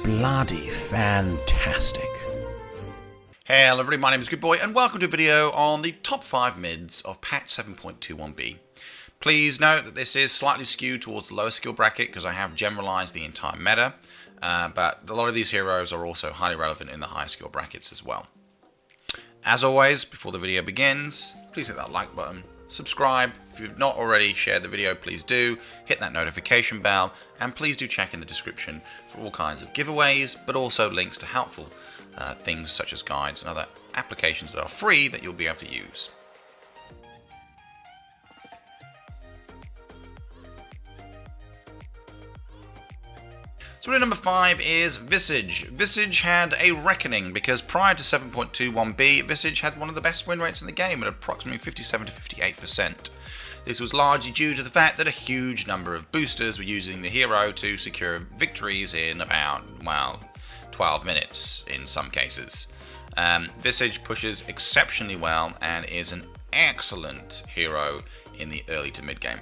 bloody fantastic. Hello everybody, my name is Goodboy and welcome to a video on the top 5 mids of patch 7.21b. Please note that this is slightly skewed towards the lower skill bracket because I have generalized the entire meta, but a lot of these heroes are also highly relevant in the higher skill brackets as well. As always, before the video begins, please hit that like button, subscribe. If you've not already shared the video, please do. Hit that notification bell, and please do check in the description for all kinds of giveaways, but also links to helpful things such as guides and other applications that are free that you'll be able to use. So number 5 is Visage. Visage had a reckoning because prior to 7.21b, Visage had one of the best win rates in the game at approximately 57 to 58%. This was largely due to the fact that a huge number of boosters were using the hero to secure victories in about, well, 12 minutes in some cases. Visage pushes exceptionally well and is an excellent hero in the early to mid game.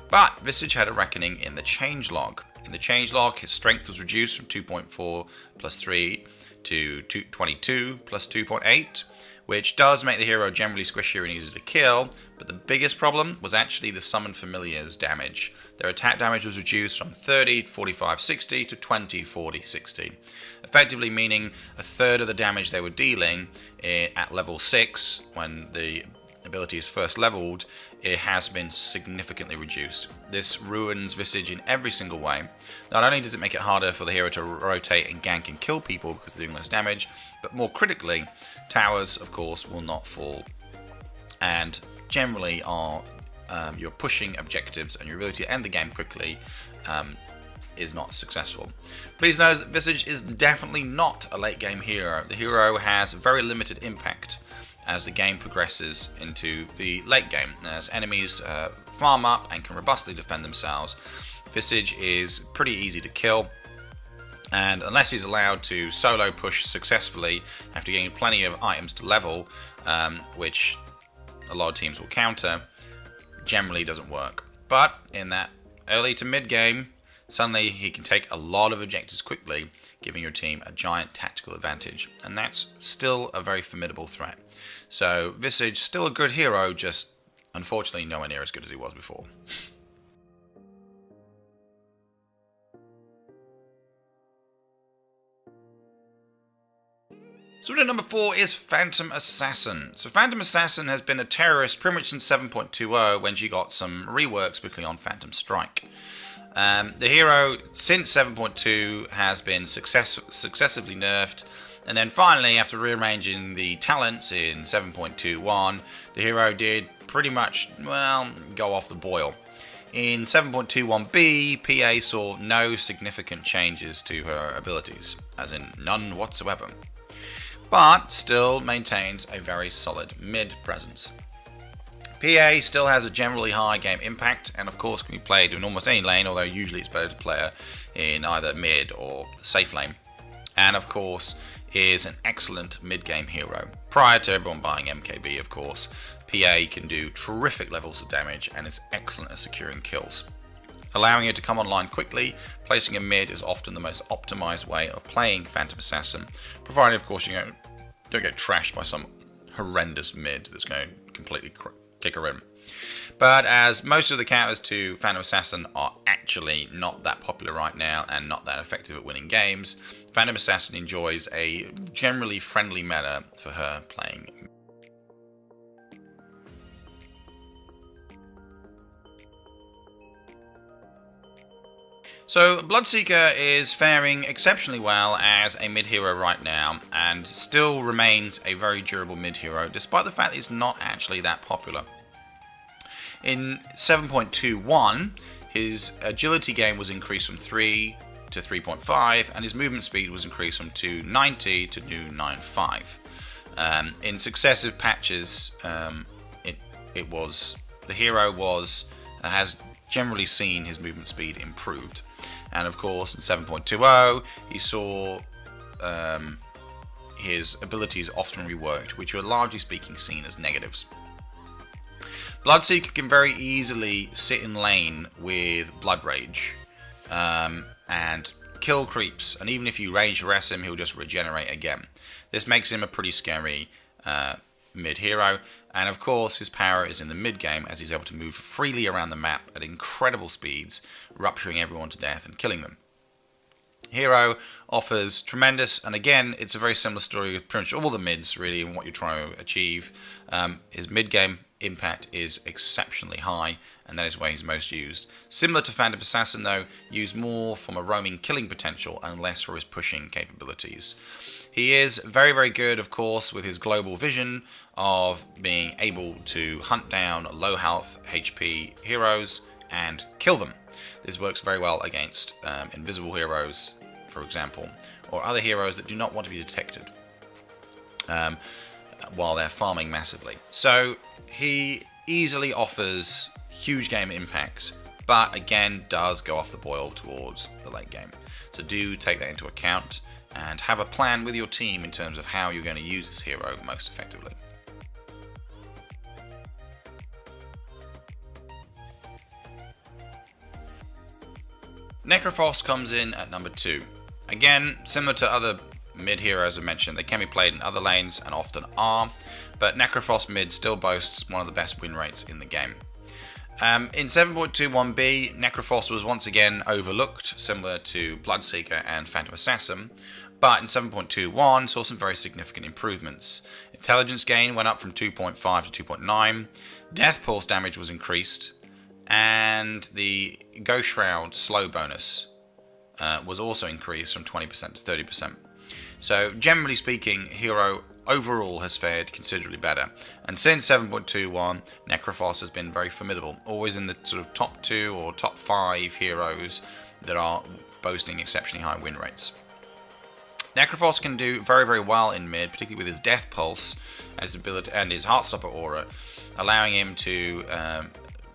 But Visage had a reckoning in the changelog. In the changelog, his strength was reduced from 2.4 plus 3 to 22 plus 2.8, which does make the hero generally squishier and easier to kill, but the biggest problem was actually the summoned familiars damage. Their attack damage was reduced from 30, 45, 60 to 20, 40, 60, effectively meaning a third of the damage they were dealing at level 6 when the ability is first leveled, it has been significantly reduced. This ruins Visage in every single way. Not only does it make it harder for the hero to rotate and gank and kill people because they're doing less damage, but more critically, towers, of course, will not fall. And generally are your pushing objectives and your ability to end the game quickly is not successful. Please know that Visage is definitely not a late game hero. The hero has very limited impact as the game progresses into the late game. As enemies farm up and can robustly defend themselves, Visage is pretty easy to kill, and unless he's allowed to solo push successfully after getting plenty of items to level, which a lot of teams will counter, generally doesn't work. But in that early to mid game, suddenly he can take a lot of objectives quickly, giving your team a giant tactical advantage, and that's still a very formidable threat. So Visage, still a good hero, just unfortunately nowhere near as good as he was before. So number 4 is Phantom Assassin. So Phantom Assassin has been a terrorist pretty much since 7.20 when she got some reworks, particularly on Phantom Strike. The hero since 7.2 has been successively nerfed, and then finally, after rearranging the talents in 7.21, the hero did pretty much, well, go off the boil. In 7.21b, PA saw no significant changes to her abilities, as in none whatsoever, but still maintains a very solid mid presence. PA still has a generally high game impact, and of course can be played in almost any lane, although usually it's better to play her in either mid or safe lane. And of course is an excellent mid-game hero. Prior to everyone buying MKB, of course, PA can do terrific levels of damage and is excellent at securing kills. Allowing it to come online quickly, placing a mid is often the most optimized way of playing Phantom Assassin, provided of course you don't get trashed by some horrendous mid that's going to completely kick her in. But as most of the counters to Phantom Assassin are actually not that popular right now and not that effective at winning games, Phantom Assassin enjoys a generally friendly meta for her playing. So Bloodseeker is faring exceptionally well as a mid-hero right now, and still remains a very durable mid-hero, despite the fact that it's not actually that popular. In 7.21, his agility gain was increased from 3 to 3.5, and his movement speed was increased from 290 to 295. In successive patches, the hero has generally seen his movement speed improved. And of course, in 7.20, he saw his abilities often reworked, which were largely speaking seen as negatives. Bloodseeker can very easily sit in lane with Blood Rage, and kill creeps, and even if you rage harass him, he'll just regenerate again. This makes him a pretty scary mid-hero, and of course his power is in the mid-game as he's able to move freely around the map at incredible speeds, rupturing everyone to death and killing them. Hero offers tremendous, and again, it's a very similar story with pretty much all the mids, really, and what you're trying to achieve. His mid-game impact is exceptionally high, and that is where he's most used. Similar to Phantom Assassin, though, used more from a roaming killing potential and less for his pushing capabilities. He is very, very good, of course, with his global vision of being able to hunt down low health HP heroes and kill them. This works very well against invisible heroes, for example, or other heroes that do not want to be detected while they're farming massively. So he easily offers huge game impact, but again does go off the boil towards the late game. So do take that into account and have a plan with your team in terms of how you're going to use this hero most effectively. Necrophos comes in at number 2. Again, similar to other mid heroes I mentioned, they can be played in other lanes and often are, but Necrophos mid still boasts one of the best win rates in the game. In 7.21b, Necrophos was once again overlooked, similar to Bloodseeker and Phantom Assassin, but in 7.21 saw some very significant improvements. Intelligence gain went up from 2.5 to 2.9, Death Pulse damage was increased, and the Ghost Shroud slow bonus was also increased from 20% to 30%. So generally speaking, Hero overall has fared considerably better. And since 7.21, Necrophos has been very formidable, always in the sort of top 2 or top 5 heroes that are boasting exceptionally high win rates. Necrophos can do very, very well in mid, particularly with his Death Pulse as ability and his Heartstopper aura, allowing him to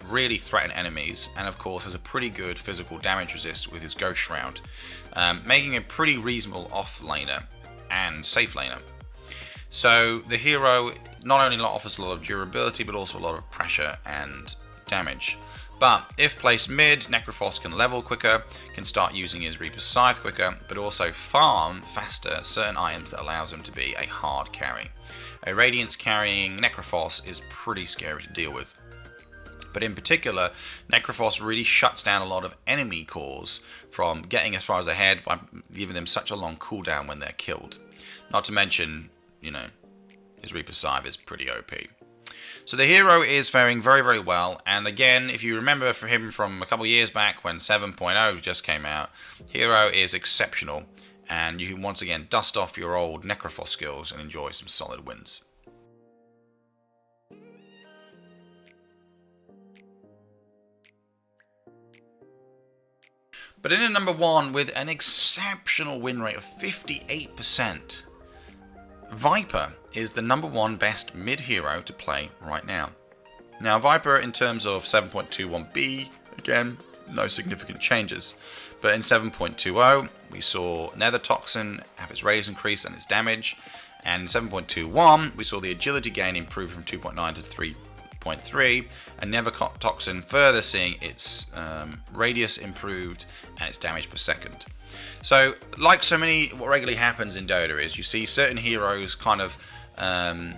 really threaten enemies, and of course has a pretty good physical damage resist with his Ghost Shroud, making a pretty reasonable off laner and safe laner. So the hero not only offers a lot of durability but also a lot of pressure and damage. But if placed mid, Necrophos can level quicker, can start using his Reaper's Scythe quicker, but also farm faster certain items that allows him to be a hard carry. A Radiance carrying Necrophos is pretty scary to deal with. But in particular, Necrophos really shuts down a lot of enemy cores from getting as far as ahead by giving them such a long cooldown when they're killed. Not to mention, his Reaper's Scythe is pretty OP. So the hero is faring very, very well, and again, if you remember from him from a couple of years back when 7.0 just came out, Hero is exceptional, and you can once again dust off your old Necrophos skills and enjoy some solid wins. But in at number 1 with an exceptional win rate of 58%, Viper is the number 1 best mid-hero to play right now. Now Viper in terms of 7.21b, again, no significant changes. But in 7.20 we saw Nether Toxin have its raise increase and its damage, and in 7.21 we saw the agility gain improve from 2.9 to 3.3, and Nether Toxin further seeing its radius improved and its damage per second. So, like so many, what regularly happens in Dota is you see certain heroes kind of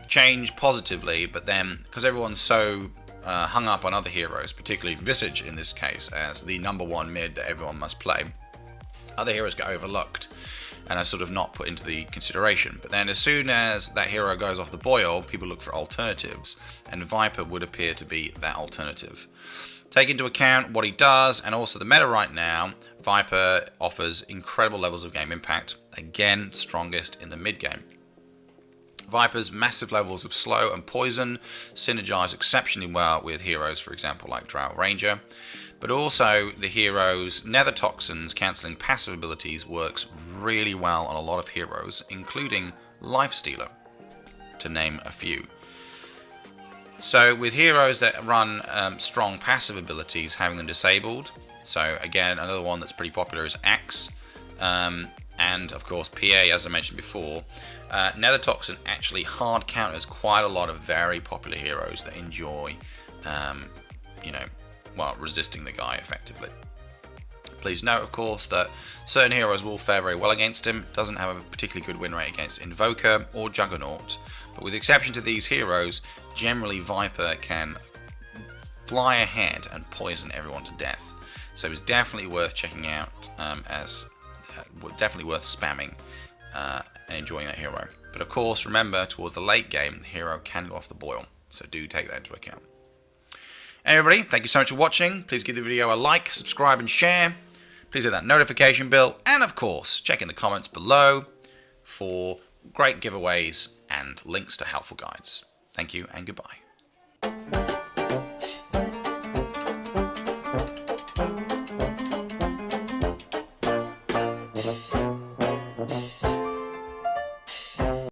change positively, but then, because everyone's so hung up on other heroes, particularly Visage in this case, as the number 1 mid that everyone must play, other heroes get overlooked and are sort of not put into the consideration. But then as soon as that hero goes off the boil, people look for alternatives, and Viper would appear to be that alternative. Take into account what he does and also the meta right now, Viper offers incredible levels of game impact, again strongest in the mid game. Viper's massive levels of slow and poison synergize exceptionally well with heroes, for example, like Drow Ranger, but also the hero's Nether Toxins cancelling passive abilities works really well on a lot of heroes, including Lifestealer, to name a few. So with heroes that run strong passive abilities, having them disabled, so again, another one that's pretty popular is Axe, and of course PA, as I mentioned before, Nether Toxin actually hard counters quite a lot of very popular heroes that enjoy, resisting the guy effectively. Please note, of course, that certain heroes will fare very well against him. Doesn't have a particularly good win rate against Invoker or Juggernaut. But with the exception to these heroes, generally Viper can fly ahead and poison everyone to death. So it's definitely worth checking out, definitely worth spamming and enjoying that hero. But of course, remember, towards the late game, the hero can go off the boil. So do take that into account. Everybody, thank you so much for watching. Please give the video a like, subscribe and share. Please hit that notification bell. And of course, check in the comments below for great giveaways and links to helpful guides. Thank you and goodbye.